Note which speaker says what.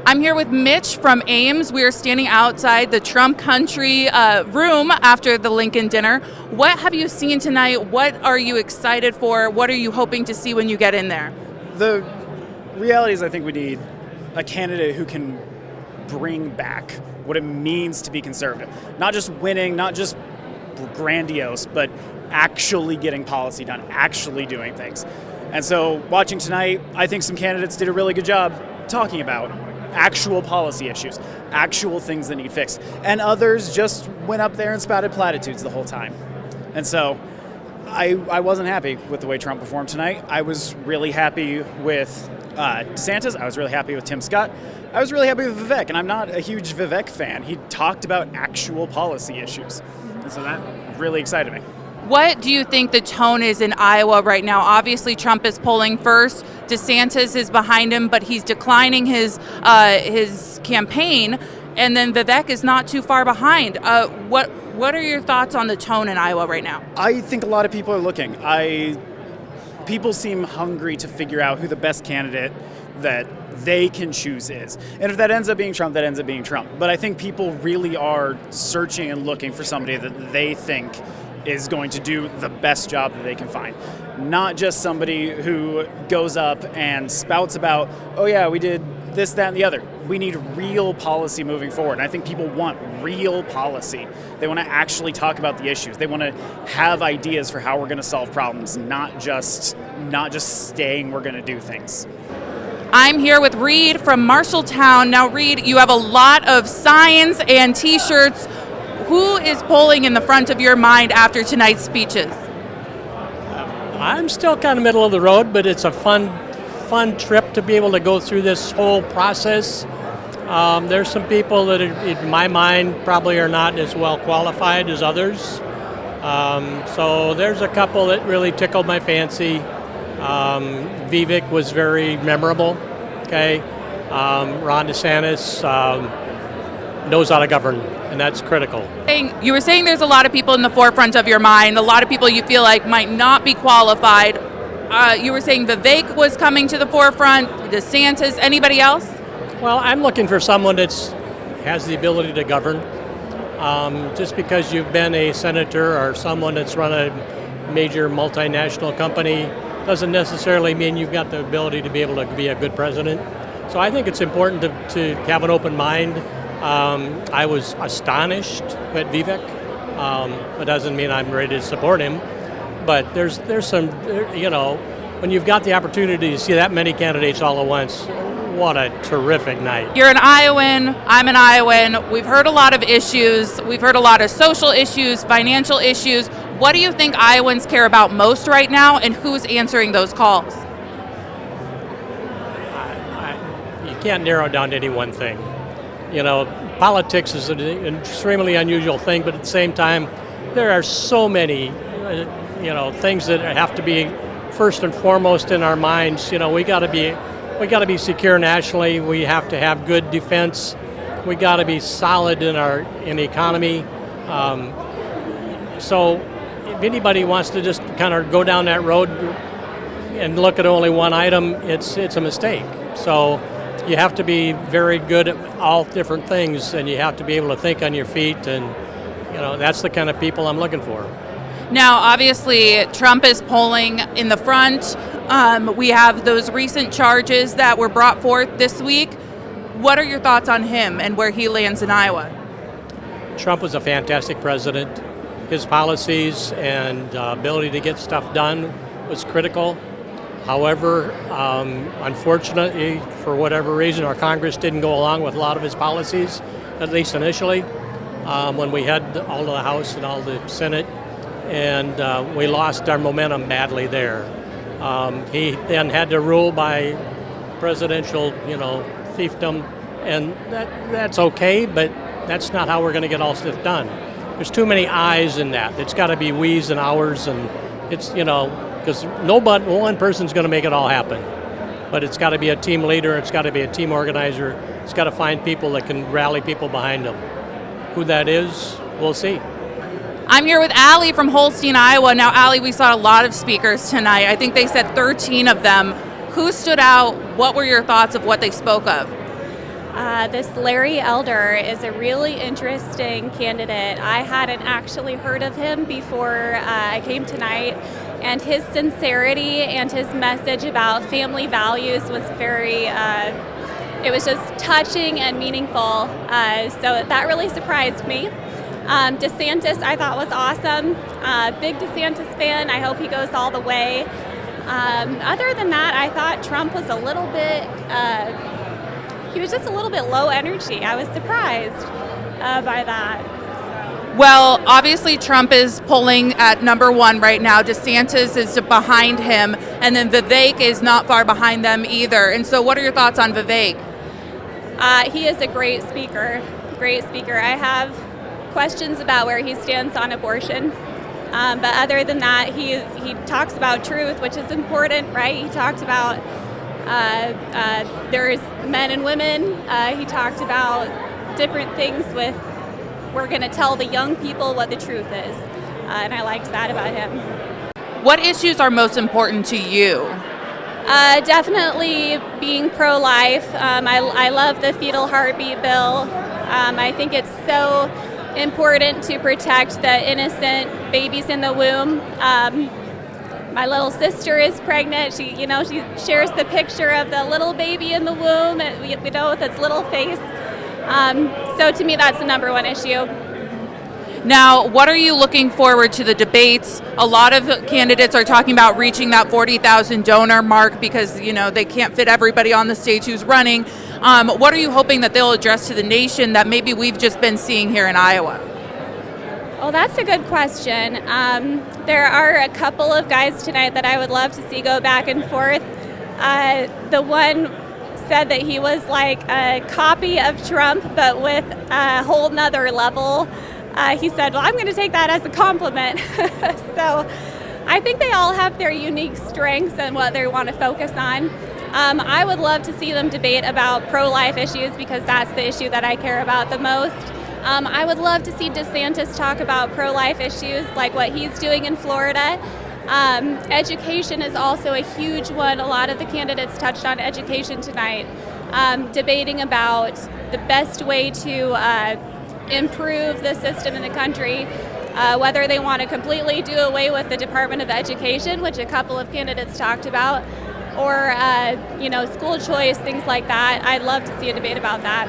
Speaker 1: I'm here with Mitch from Ames. We are standing outside the Trump Country room after the Lincoln dinner. What have you seen tonight? What are you excited for? What are you hoping to see when you get in there?
Speaker 2: The reality is I think we need a candidate who can bring back what it means to be conservative. Not just winning, not just grandiose, but actually getting policy done, actually doing things. And so watching tonight, I think some candidates did a really good job talking about actual policy issues, actual things that need fixed. And others just went up there and spouted platitudes the whole time. And so I wasn't happy with the way Trump performed tonight. I was really happy with DeSantis. I was really happy with Tim Scott. I was really happy with Vivek, and I'm not a huge Vivek fan. He talked about actual policy issues. And so that really excited me.
Speaker 1: What do you think the tone is in Iowa right now? Obviously, Trump is polling first. DeSantis is behind him, but he's declining his campaign. And then Vivek is not too far behind. What are your thoughts on the tone in Iowa right now?
Speaker 2: I think a lot of people are looking. People seem hungry to figure out who the best candidate that they can choose is. And if that ends up being Trump, that ends up being Trump. But I think people really are searching and looking for somebody that they think is going to do the best job that they can find. Not just somebody who goes up and spouts about, oh yeah, we did this, that, and the other. We need real policy moving forward. And I think people want real policy. They want to actually talk about the issues. They want to have ideas for how we're going to solve problems, not just saying we're going to do things.
Speaker 1: I'm here with Reed from Marshalltown. Now, Reed, you have a lot of signs and T-shirts. Who is polling in the front of your mind after tonight's speeches?
Speaker 3: I'm still kind of middle of the road, but it's a fun trip to be able to go through this whole process. There's some people that, in my mind, probably are not as well qualified as others. So there's a couple that really tickled my fancy. Vivek was very memorable. Okay, Ron DeSantis knows how to govern, and that's critical.
Speaker 1: You were saying there's a lot of people in the forefront of your mind, a lot of people you feel like might not be qualified. You were saying Vivek was coming to the forefront, DeSantis, anybody else?
Speaker 3: Well, I'm looking for someone that has the ability to govern. Just because you've been a senator or someone that's run a major multinational company doesn't necessarily mean you've got the ability to be able to be a good president. So I think it's important to have an open mind. I was astonished at Vivek. It doesn't mean I'm ready to support him. But there's some, when you've got the opportunity to see that many candidates all at once, what a terrific night.
Speaker 1: You're an Iowan, I'm an Iowan. We've heard a lot of issues. We've heard a lot of social issues, financial issues. What do you think Iowans care about most right now, and who's answering those calls?
Speaker 3: You can't narrow it down to any one thing. Politics is an extremely unusual thing, but at the same time, there are so many, things that have to be first and foremost in our minds. We got to be secure nationally. We have to have good defense. We got to be solid in the economy. So, if anybody wants to just kind of go down that road and look at only one item, it's a mistake. So. You have to be very good at all different things, and you have to be able to think on your feet, and that's the kind of people I'm looking for.
Speaker 1: Now, obviously, Trump is polling in the front. We have those recent charges that were brought forth this week. What are your thoughts on him and where he lands in Iowa?
Speaker 3: Trump was a fantastic president. His policies and ability to get stuff done was critical. However, unfortunately, for whatever reason, our Congress didn't go along with a lot of his policies, at least initially, when we had all the House and all the Senate, and we lost our momentum badly there. He then had to rule by presidential, fiefdom, and that's okay, but that's not how we're going to get all stuff done. There's too many I's in that. It's got to be we's and ours, and it's, because no one person's going to make it all happen. But it's got to be a team leader, it's got to be a team organizer, it's got to find people that can rally people behind them. Who that is, we'll see.
Speaker 1: I'm here with Allie from Holstein, Iowa. Now, Allie, we saw a lot of speakers tonight. I think they said 13 of them. Who stood out? What were your thoughts of what they spoke of?
Speaker 4: This Larry Elder is a really interesting candidate. I hadn't actually heard of him before I came tonight, and his sincerity and his message about family values was very, it was just touching and meaningful. So that really surprised me. DeSantis I thought was awesome. Big DeSantis fan. I hope he goes all the way. Other than that, I thought Trump was a little bit, he was just a little bit low energy. I was surprised by that.
Speaker 1: Well, obviously Trump is polling at number one right now. DeSantis is behind him, and then Vivek is not far behind them either. And so what are your thoughts on Vivek?
Speaker 4: He is a great speaker. Great speaker. I have questions about where he stands on abortion. But other than that, he talks about truth, which is important, right? He talked about there's men and women. He talked about different things with, we're going to tell the young people what the truth is. And I liked that about him.
Speaker 1: What issues are most important to you?
Speaker 4: Definitely being pro-life. I love the fetal heartbeat bill. I think it's so important to protect the innocent babies in the womb. My little sister is pregnant. She shares the picture of the little baby in the womb, with its little face. So to me, that's the number one issue.
Speaker 1: Now, what are you looking forward to the debates? A lot of candidates are talking about reaching that 40,000 donor mark because, they can't fit everybody on the stage who's running. What are you hoping that they'll address to the nation that maybe we've just been seeing here in Iowa?
Speaker 4: Well, that's a good question. There are a couple of guys tonight that I would love to see go back and forth. The one said that he was like a copy of Trump, but with a whole nother level. He said, well, I'm going to take that as a compliment. So I think they all have their unique strengths and what they want to focus on. I would love to see them debate about pro-life issues because that's the issue that I care about the most. I would love to see DeSantis talk about pro-life issues like what he's doing in Florida. Education is also a huge one. A lot of the candidates touched on education tonight, debating about the best way to improve the system in the country, whether they want to completely do away with the Department of Education, which a couple of candidates talked about, or school choice, things like that. I'd love to see a debate about that.